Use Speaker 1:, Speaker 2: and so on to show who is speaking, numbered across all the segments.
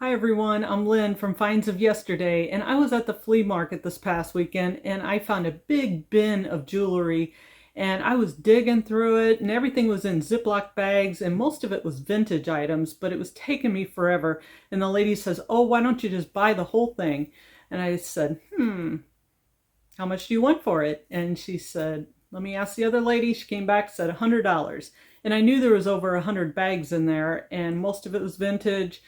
Speaker 1: Hi everyone, I'm Lynn from Finds of Yesterday, and I was at the flea market this past weekend and I found a big bin of jewelry, and I was digging through it and everything was in Ziploc bags and most of it was vintage items, but it was taking me forever. And the lady says, "Oh, why don't you just buy the whole thing?" And I said, "How much do you want for it?" And she said, "Let me ask the other lady." She came back, said $100. And I knew there was over 100 bags in there and most of it was vintage.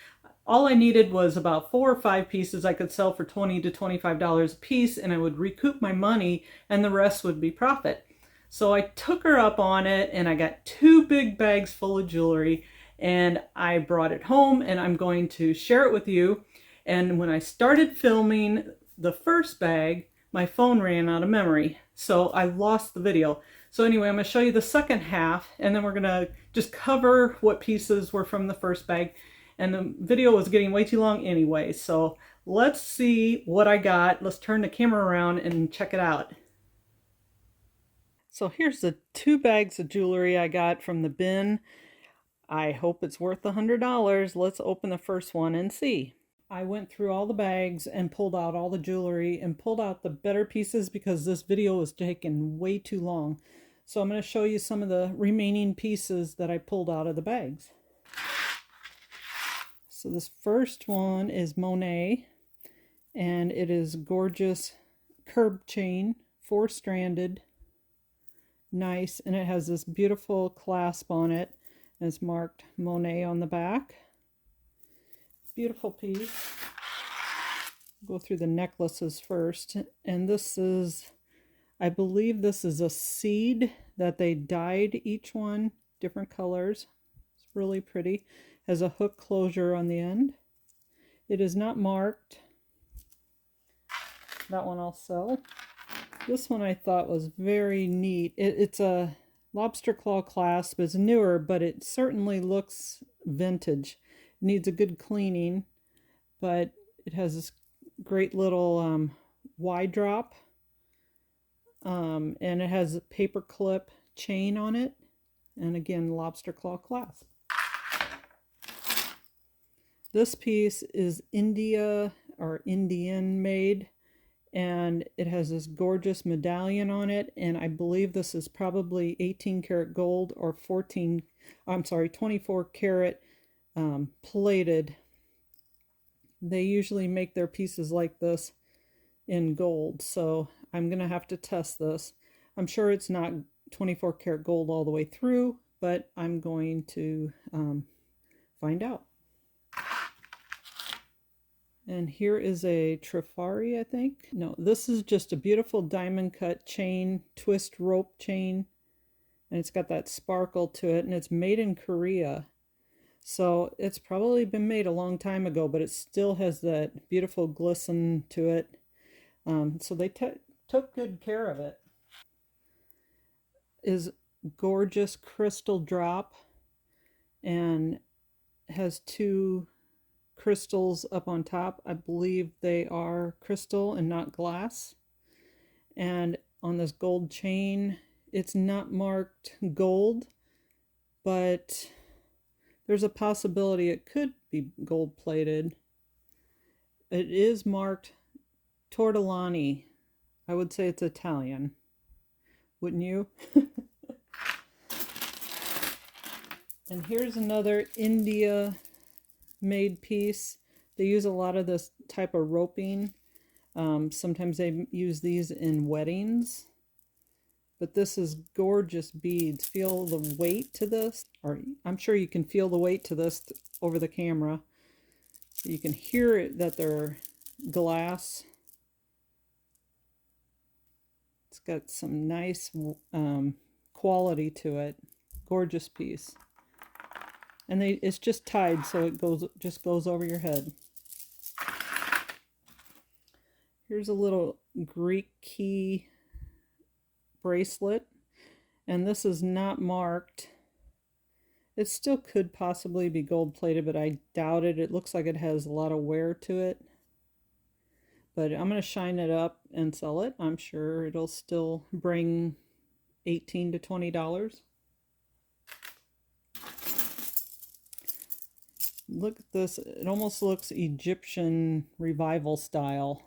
Speaker 1: All I needed was about 4 or 5 pieces I could sell for $20 to $25 a piece, and I would recoup my money and the rest would be profit. So I took her up on it and I got 2 big bags full of jewelry and I brought it home and I'm going to share it with you. And when I started filming the first bag, my phone ran out of memory, so I lost the video. So anyway, I'm going to show you the second half and then we're going to just cover what pieces were from the first bag. And the video was getting way too long anyway, so let's see what I got. Let's turn the camera around and check it out. So here's the 2 bags of jewelry I got from the bin. I hope it's worth $100. Let's open the first one and see. I went through all the bags and pulled out all the jewelry and pulled out the better pieces because this video was taking way too long. So I'm going to show you some of the remaining pieces that I pulled out of the bags. So this first one is Monet, and it is gorgeous curb chain, 4-stranded, nice, and it has this beautiful clasp on it. And it's marked Monet on the back. Beautiful piece. Go through the necklaces first, and this is, I believe this is a seed that they dyed each one different colors. It's really pretty. Has a hook closure on the end. It is not marked. That one I'll sell. This one I thought was very neat. It's a lobster claw clasp. It's newer, but it certainly looks vintage. It needs a good cleaning, but it has this great little Y drop, and it has a paper clip chain on it, and again, lobster claw clasp. This piece is India or Indian made, and it has this gorgeous medallion on it, and I believe this is probably 18 karat gold or 24 karat plated. They usually make their pieces like this in gold, so I'm gonna have to test this. I'm sure it's not 24 karat gold all the way through, but I'm going to find out. And here is a Trifari, I think. No, this is just a beautiful diamond cut chain, twist rope chain. And it's got that sparkle to it, and it's made in Korea. So it's probably been made a long time ago, but it still has that beautiful glisten to it. So they took good care of it. Is gorgeous crystal drop and has 2 crystals up on top. I believe they are crystal and not glass. And on this gold chain, it's not marked gold, but there's a possibility it could be gold plated. It is marked Tortellani. I would say it's Italian. Wouldn't you? And here's another India made piece. They use a lot of this type of roping. Sometimes they use these in weddings. But this is gorgeous beads. Feel the weight to this, or I'm sure you can feel the weight to this over the camera. You can hear it that they're glass. It's got some nice quality to it. Gorgeous piece. And it's just tied, so it just goes over your head. Here's a little Greek key bracelet, and this is not marked. It still could possibly be gold plated, but I doubt it. It looks like it has a lot of wear to it. But I'm going to shine it up and sell it. I'm sure it'll still bring $18 to $20. Look at this. It almost looks Egyptian revival style.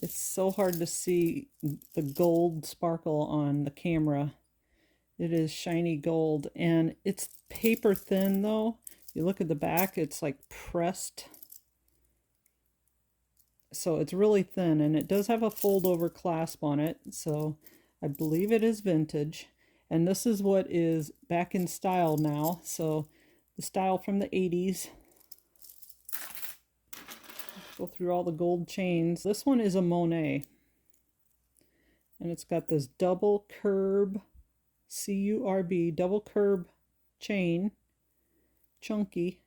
Speaker 1: It's so hard to see the gold sparkle on the camera. It is shiny gold, and it's paper thin though. You look at the back, it's like pressed. So it's really thin, and it does have a fold over clasp on it. So I believe it is vintage. And this is what is back in style now. So the style from the 80s. Go through all the gold chains. This one is a Monet. And it's got this double curb, C-U-R-B, double curb chain. Chunky.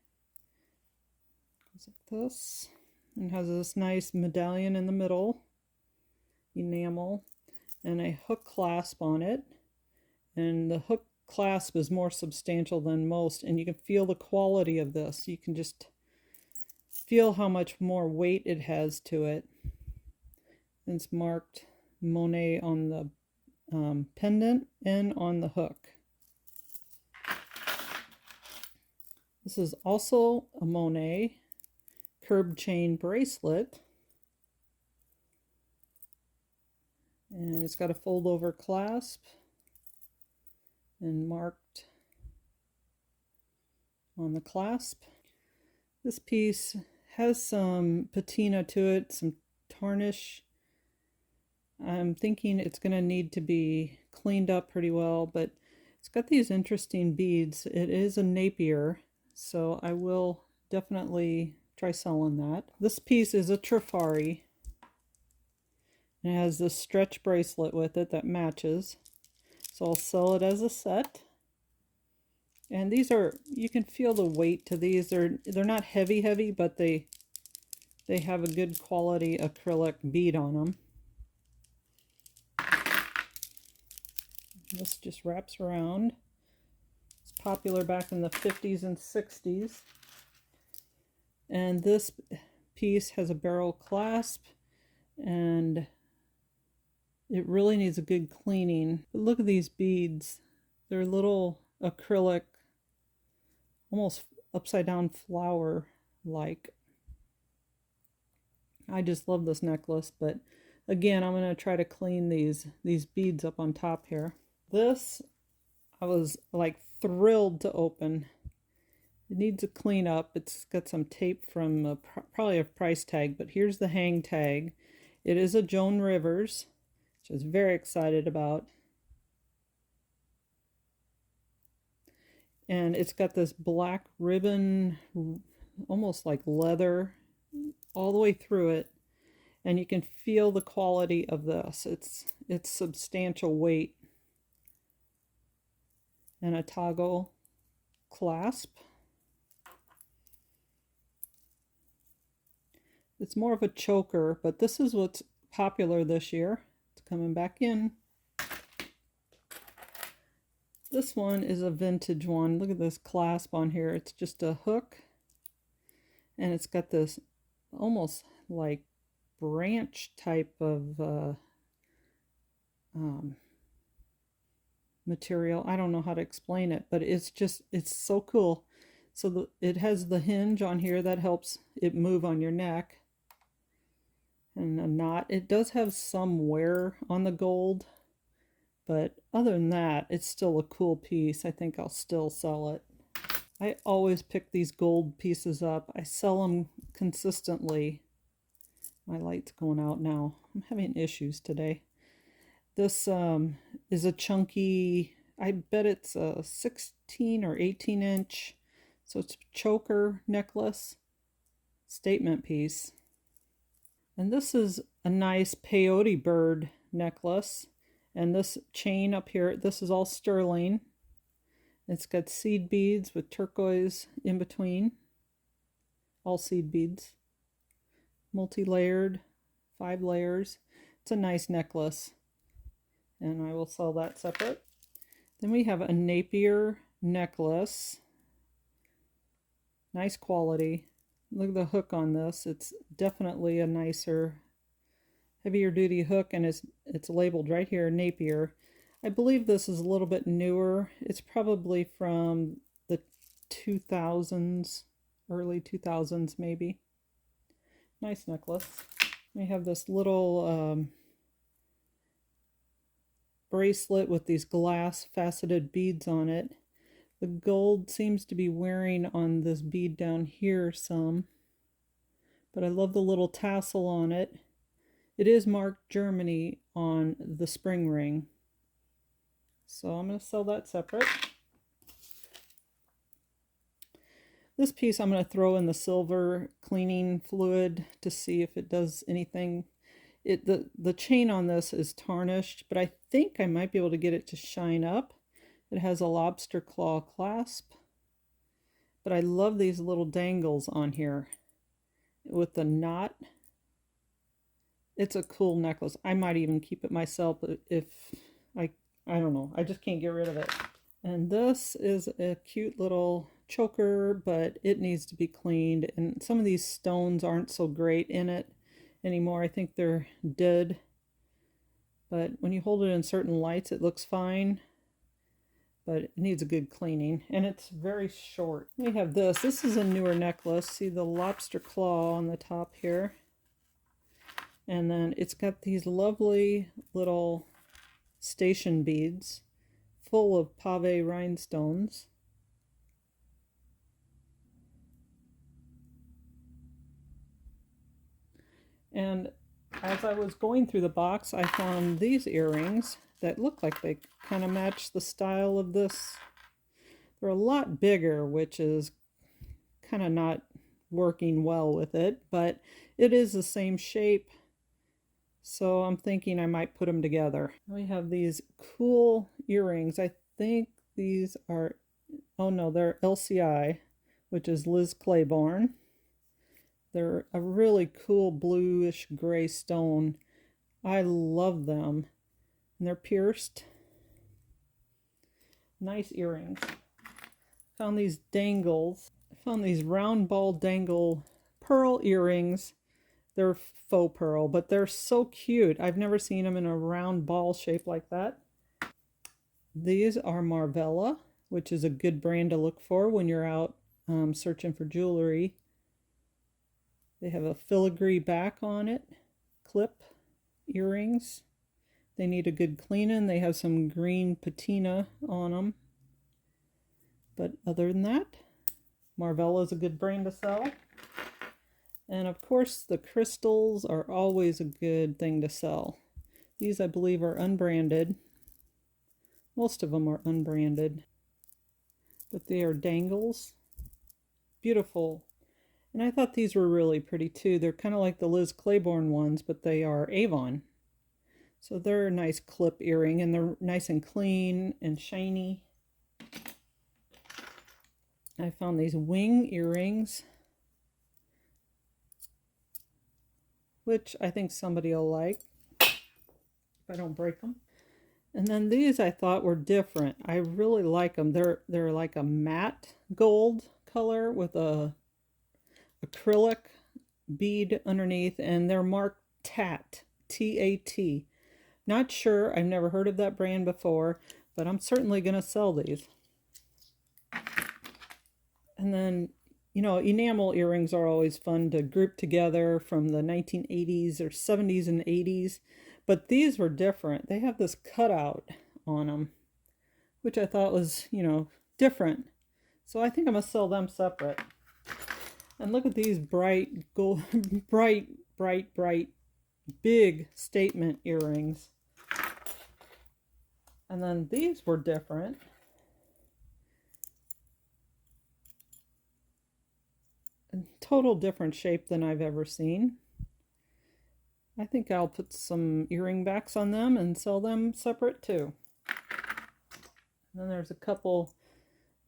Speaker 1: Goes like this. And has this nice medallion in the middle. Enamel. And a hook clasp on it. And the hook clasp is more substantial than most. And you can feel the quality of this. You can just feel how much more weight it has to it. It's marked Monet on the pendant and on the hook. This is also a Monet curb chain bracelet. And it's got a fold over clasp and marked on the clasp. This piece has some patina to it, some tarnish. I'm thinking it's going to need to be cleaned up pretty well, but it's got these interesting beads. It is a Napier, so I will definitely try selling that. This piece is a Trifari. It has this stretch bracelet with it that matches, so I'll sell it as a set. And these are, you can feel the weight to these. They're not heavy, but they have a good quality acrylic bead on them. This just wraps around. It's popular back in the 50s and 60s. And this piece has a barrel clasp, and it really needs a good cleaning. But look at these beads. They're little acrylic, almost upside down flower like. I just love this necklace, but again, I'm going to try to clean these beads up on top here. This, I was like thrilled to open. It needs a clean up. It's got some tape from probably a price tag, but here's the hang tag. It is a Joan Rivers, which I was very excited about. And it's got this black ribbon, almost like leather, all the way through it. And you can feel the quality of this. It's substantial weight. And a toggle clasp. It's more of a choker, but this is what's popular this year. It's coming back in. This one is a vintage one. Look at this clasp on here. It's just a hook, and it's got this almost like branch type of material. I don't know how to explain it, but it's so cool. So it has the hinge on here that helps it move on your neck, and a knot. It does have some wear on the gold, but other than that, it's still a cool piece. I think I'll still sell it. I always pick these gold pieces up. I sell them consistently. My light's going out now. I'm having issues today. This is a chunky, I bet it's a 16 or 18 inch. So it's a choker necklace, statement piece. And this is a nice peyote bird necklace. And this chain up here, this is all sterling. It's got seed beads with turquoise in between. All seed beads. Multi-layered, 5 layers. It's a nice necklace. And I will sell that separate. Then we have a Napier necklace. Nice quality. Look at the hook on this. It's definitely a nicer, heavier duty hook, and it's labeled right here, Napier. I believe this is a little bit newer. It's probably from the 2000s early 2000s maybe. Nice necklace. We have this little bracelet with these glass faceted beads on it. The gold seems to be wearing on this bead down here some, but I love the little tassel on it. It is marked Germany on the spring ring, so I'm going to sell that separate. This piece I'm going to throw in the silver cleaning fluid to see if it does anything. The chain on this is tarnished, but I think I might be able to get it to shine up. It has a lobster claw clasp, but I love these little dangles on here with the knot. It's a cool necklace. I might even keep it myself if I don't know. I just can't get rid of it. And this is a cute little choker, but it needs to be cleaned. And some of these stones aren't so great in it anymore. I think they're dead. But when you hold it in certain lights, it looks fine. But it needs a good cleaning. And it's very short. We have this. This is a newer necklace. See the lobster claw on the top here. And then it's got these lovely little station beads full of pave rhinestones. And as I was going through the box, I found these earrings that look like they kind of match the style of this. They're a lot bigger, which is kind of not working well with it, but it is the same shape. So I'm thinking I might put them together. We have these cool earrings. I think these are, oh no, they're LCI, which is Liz Claiborne. They're a really cool bluish gray stone. I love them. And they're pierced. Nice earrings. Found these dangles. I found these round ball dangle pearl earrings. They're faux pearl, but they're so cute. I've never seen them in a round ball shape like that. These are Marvella, which is a good brand to look for when you're out searching for jewelry. They have a filigree back on it, clip earrings. They need a good cleaning. They have some green patina on them. But other than that, Marvella is a good brand to sell. And of course, the crystals are always a good thing to sell. These, I believe, are unbranded. Most of them are unbranded. But they are dangles. Beautiful. And I thought these were really pretty too. They're kind of like the Liz Claiborne ones, but they are Avon. So they're a nice clip earring, and they're nice and clean and shiny. I found these wing earrings, which I think somebody will like if I don't break them. And then these I thought were different. I really like them. They're like a matte gold color with a acrylic bead underneath, and they're marked TAT, T-A-T. Not sure. I've never heard of that brand before, but I'm certainly going to sell these. And then, you know, enamel earrings are always fun to group together from the 1980s or 70s and 80s. But these were different. They have this cutout on them, which I thought was, you know, different. So I think I'm going to sell them separate. And look at these bright, gold, bright, big statement earrings. And then these were different. A total different shape than I've ever seen. I think I'll put some earring backs on them and sell them separate too. And then there's a couple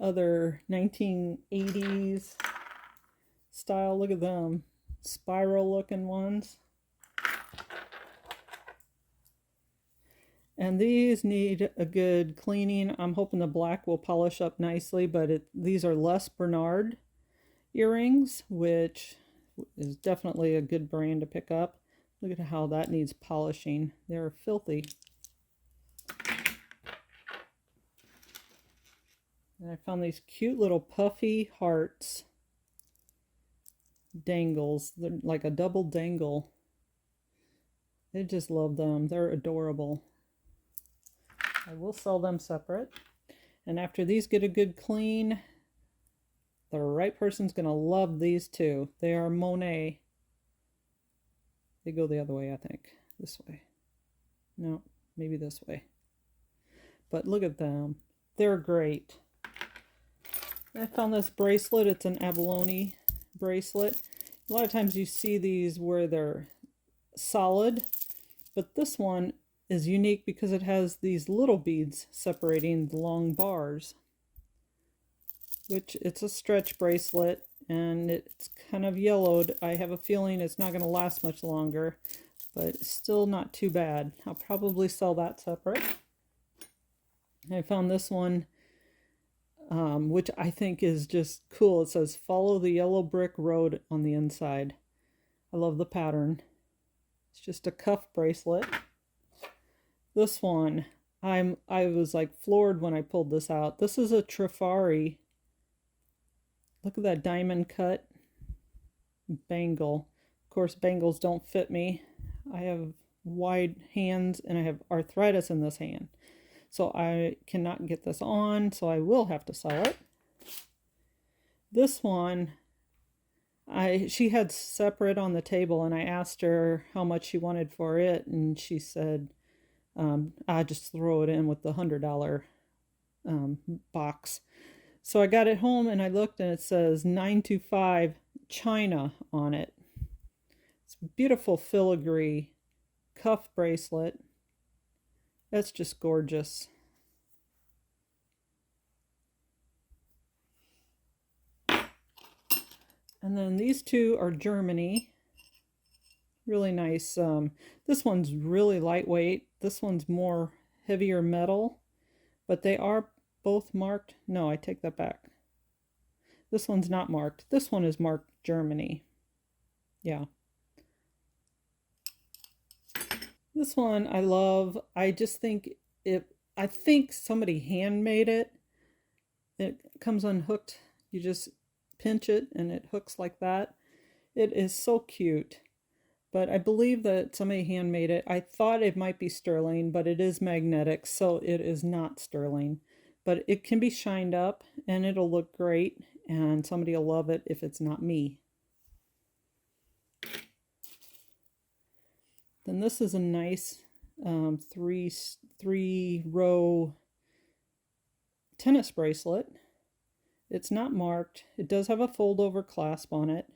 Speaker 1: other 1980s style. Look at them. Spiral looking ones. And these need a good cleaning. I'm hoping the black will polish up nicely, but these are Les Bernard earrings, which is definitely a good brand to pick up. Look at how that needs polishing. They're filthy. And I found these cute little puffy hearts. dangles. They're like a double dangle. I just love them. They're adorable. I will sell them separate. And after these get a good clean, the right person's going to love these too. They are Monet. They go the other way, I think. This way. No, maybe this way. But look at them. They're great. I found this bracelet. It's an abalone bracelet. A lot of times you see these where they're solid, but this one is unique because it has these little beads separating the long bars, which it's a stretch bracelet and it's kind of yellowed. I have a feeling it's not going to last much longer, but it's still not too bad. I'll probably sell that separate. I found this one, which I think is just cool. It says follow the yellow brick road on the inside. I love the pattern. It's just a cuff bracelet. This one, I was like floored when I pulled this out. This is a Trifari. Look at that diamond cut bangle. Of course, bangles don't fit me. I have wide hands and I have arthritis in this hand. So I cannot get this on, so I will have to sell it. This one, she had separate on the table, and I asked her how much she wanted for it, and she said, I just throw it in with the $100 box. So I got it home and I looked and it says 925 China on it. It's a beautiful filigree cuff bracelet. That's just gorgeous. And then these two are Germany. Really nice. This one's really lightweight. This one's more heavier metal, but they are both marked. No, I take that back. This one's not marked. This one is marked Germany. Yeah. This one I love. I just think I think somebody handmade it. It comes unhooked. You just pinch it and it hooks like that. It is so cute. But I believe that somebody handmade it. I thought it might be sterling, but it is magnetic, so it is not sterling. But it can be shined up and it'll look great, and somebody will love it if it's not me. Then this is a nice three row tennis bracelet. It's not marked. It does have a fold over clasp on it,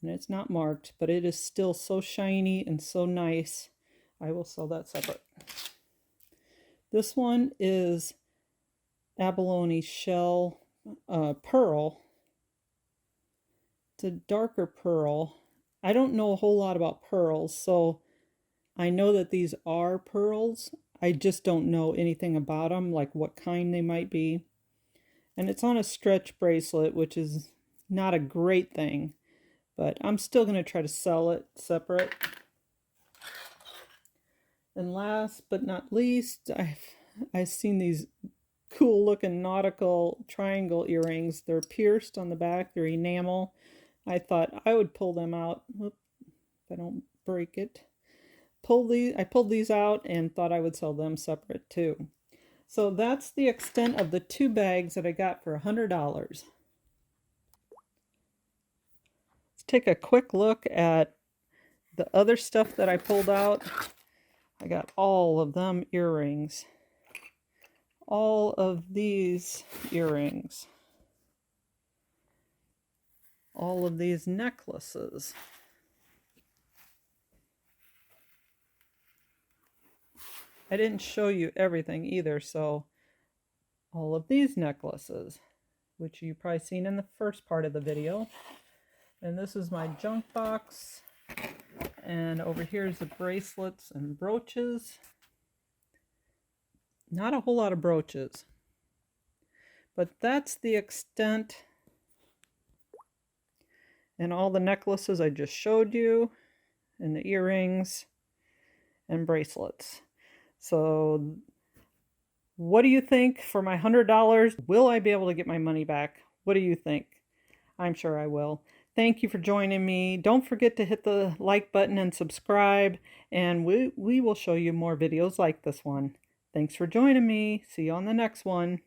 Speaker 1: and it's not marked, but it is still so shiny and so nice. I will sell that separate. This one is abalone shell pearl. It's a darker pearl. I don't know a whole lot about pearls, so I know that these are pearls. I just don't know anything about them, like what kind they might be. And it's on a stretch bracelet, which is not a great thing, but I'm still going to try to sell it separate. And last but not least, I've seen these cool looking nautical triangle earrings. They're pierced on the back, they're enamel. I thought I would pull them out. Whoop, if I don't break it. I pulled these out and thought I would sell them separate too. So that's the extent of the 2 bags that I got for $100. Let's take a quick look at the other stuff that I pulled out. I got all of them earrings. All of these earrings. All of these necklaces. I didn't show you everything either, so all of these necklaces, which you've probably seen in the first part of the video. And this is my junk box. And over here is the bracelets and brooches. Not a whole lot of brooches, but that's the extent. And all the necklaces I just showed you, and the earrings and bracelets. So what do you think for my $100? Will I be able to get my money back? What do you think? I'm sure I will. Thank you for joining me. Don't forget to hit the like button and subscribe, and we will show you more videos like this one. Thanks for joining me. See you on the next one.